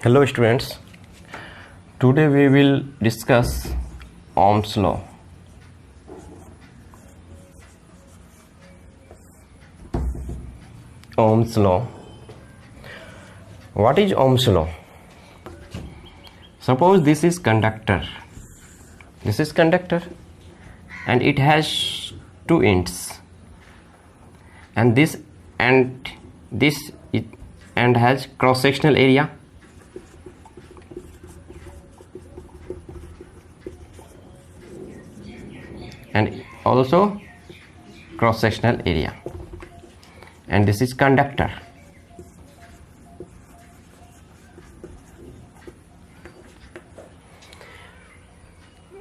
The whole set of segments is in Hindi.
Hello students, today we will discuss Ohm's law. Ohm's law. What is Ohm's law? Suppose this is conductor. This is conductor and it has two ends, and this end has cross-sectional area. And also cross-sectional area, and this is conductor.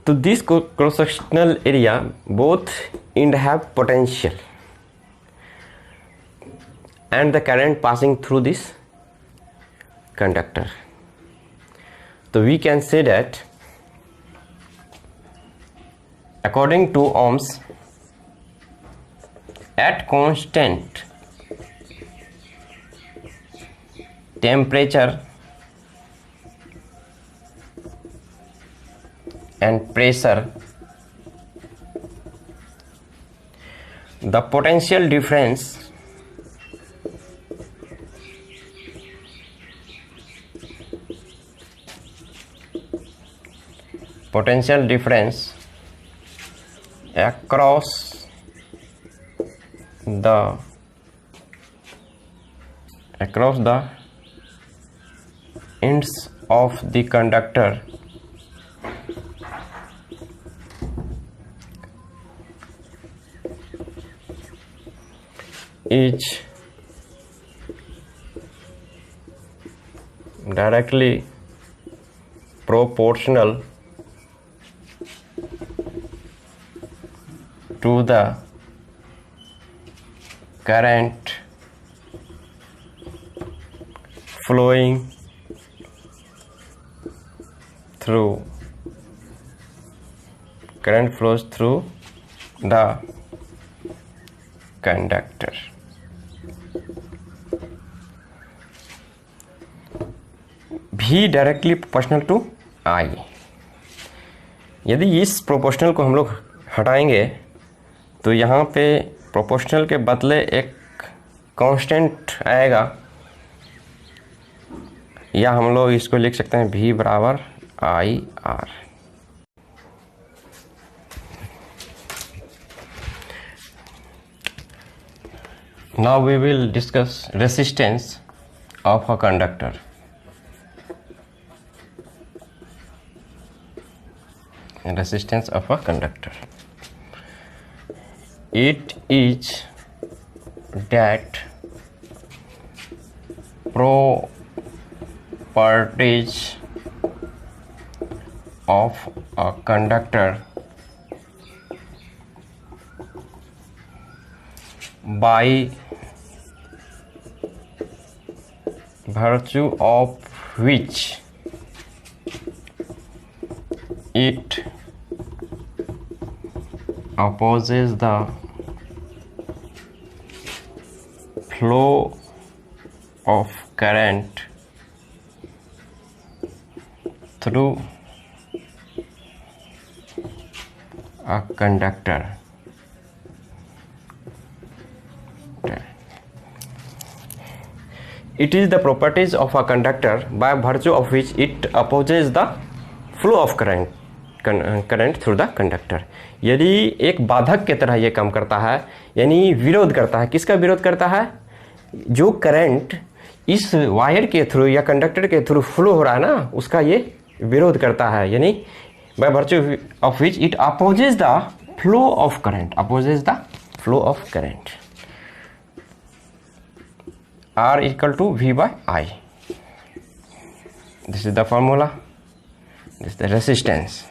To this cross-sectional area, both ends have potential and the current passing through this conductor. So we can say that according to Ohm's, at constant temperature and pressure, the potential difference across the ends of the conductor is directly proportional to the current flowing through the conductor. V directly proportional to I. यदि इस प्रोपोर्शनल को हम लोग हटाएंगे तो यहाँ पे प्रोपोर्शनल के बदले एक कांस्टेंट आएगा, या हम लोग इसको लिख सकते हैं V बराबर IR. Now we will discuss resistance of a conductor. Resistance of a conductor. It is that properties of a conductor by virtue of which it opposes the flow of current through a conductor. It is the properties of a conductor by virtue of which it opposes the flow of current through the conductor. यदि एक बाधक के तरह ये काम करता है, यानी विरोध करता है. किसका विरोध करता है? जो करंट इस वायर के थ्रू या कंडक्टर के थ्रू फ्लो हो रहा है ना, उसका ये विरोध करता है. यानी by virtue of which it opposes the flow of current. R equal to V by I. This is the formula. This is the resistance.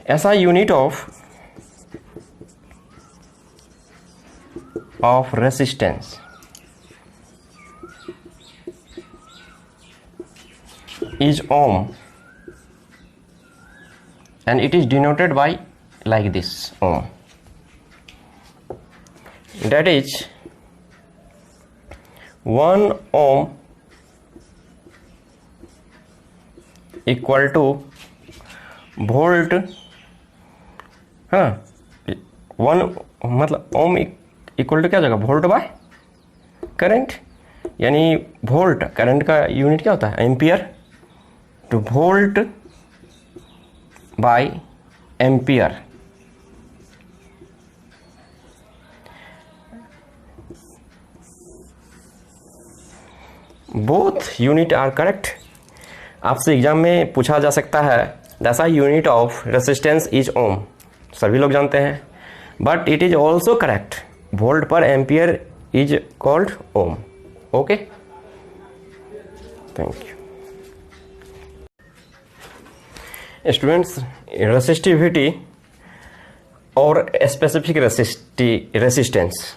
SI unit of resistance is ohm, and it is denoted by like this, ohm. That is 1 ohm equal to volt, हाँ 1 मतलब ओम इक्वल टू क्या हो जाएगा, वोल्ट बाय करंट, यानी वोल्ट करंट का यूनिट क्या होता है, ampere, to volt by ampere. Both unit are correct. आपसे एग्जाम में पूछा जा सकता है that unit of resistance is ohm, सभी लोग जानते हैं, but it is also correct, volt पर ampere is called ohm. Okay, thank you students. Resistivity और specific resistance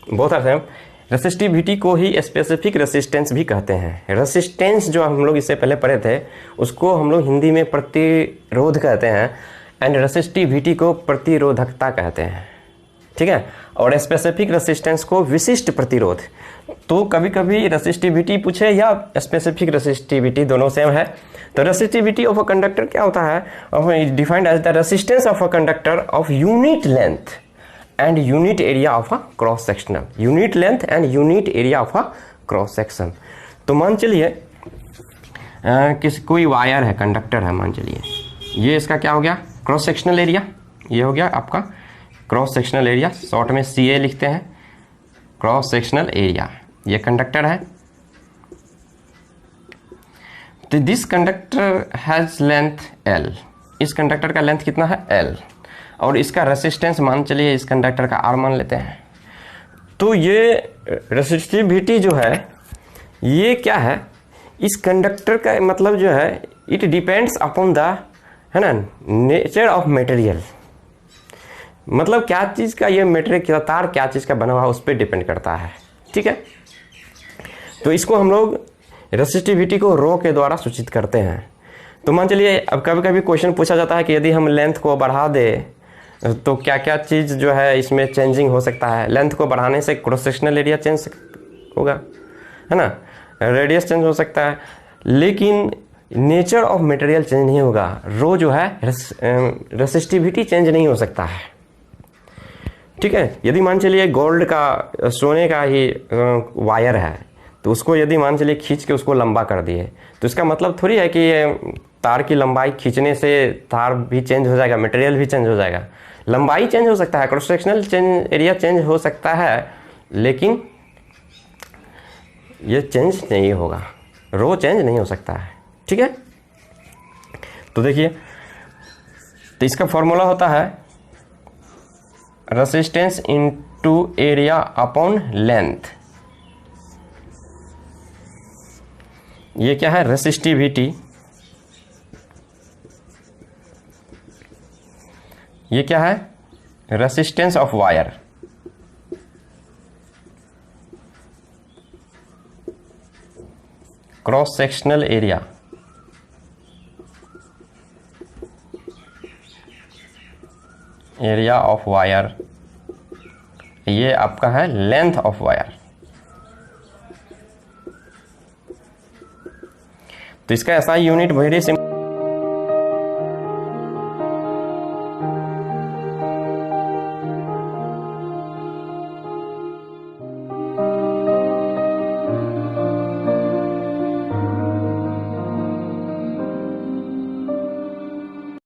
both are same. Resistivity को ही स्पेसिफिक रेसिस्टेंस भी कहते हैं। रेसिस्टेंस जो हम लोग इससे पहले पढ़े थे उसको हम लोग हिंदी में प्रतिरोध कहते हैं, एंड रेसिस्टिविटी को प्रतिरोधकता कहते हैं, ठीक है। और स्पेसिफिक रेसिस्टेंस को विशिष्ट प्रतिरोध। तो कभी कभी रेसिस्टिविटी पूछे या स्पेसिफिक रेसिस्टिविटी, दोनों सेम है। तो रेसिस्टिविटी ऑफ अ कंडक्टर क्या होता है, defined as the resistance of a conductor of unit length and unit area of a cross sectional, unit length and unit area of a cross section. तो मान चलिए कोई वायर है, कंडक्टर है, मान चलिए ये इसका क्या हो गया, क्रॉस सेक्शनल एरिया, ये हो गया आपका क्रॉस सेक्शनल एरिया, शॉर्ट में CA लिखते हैं, क्रॉस सेक्शनल एरिया। ये कंडक्टर है, तो this conductor has length L, इस कंडक्टर का लेंथ कितना है L, और इसका रेसिस्टेंस मान चलिए इस कंडक्टर का R मान लेते हैं। तो ये रेसिस्टिविटी जो है ये क्या है, इस कंडक्टर का मतलब जो है इट डिपेंड्स अपॉन द, है ना, नेचर ऑफ मटेरियल, मतलब क्या चीज़ का ये मटेरियल, क्या तार क्या चीज़ का बना हुआ उस पर डिपेंड करता है, ठीक है। तो इसको हम लोग रेसिस्टिविटी को रो के द्वारा सूचित करते हैं। तो मान चलिए अब कभी कभी क्वेश्चन पूछा जाता है कि यदि हम लेंथ को बढ़ा दे तो क्या क्या चीज़ जो है इसमें चेंजिंग हो सकता है। लेंथ को बढ़ाने से क्रॉस सेक्शनल एरिया चेंज होगा, है ना, रेडियस चेंज हो सकता है, लेकिन नेचर ऑफ मटेरियल चेंज नहीं होगा। रो जो है रेसिस्टिविटी चेंज नहीं हो सकता है, ठीक है। यदि मान चलिए गोल्ड का, सोने का ही वायर है, तो उसको यदि मान चलिए खींच के उसको लंबा कर दिए, तो इसका मतलब थोड़ी है कि ये तार की लंबाई खींचने से तार भी चेंज हो जाएगा, मटेरियल भी चेंज हो जाएगा। लंबाई चेंज हो सकता है, क्रॉस सेक्शनल एरिया चेंज हो सकता है, लेकिन ये चेंज नहीं होगा, रो चेंज नहीं हो सकता है, ठीक है। तो देखिए, तो इसका फॉर्मूला होता है resistance into area upon length. ये क्या है, रेसिस्टिविटी, ये क्या है, resistance of wire, cross sectional area, area of wire, ये आपका है लेंथ ऑफ वायर। तो इसका ऐसा यूनिट वेरी सिंपल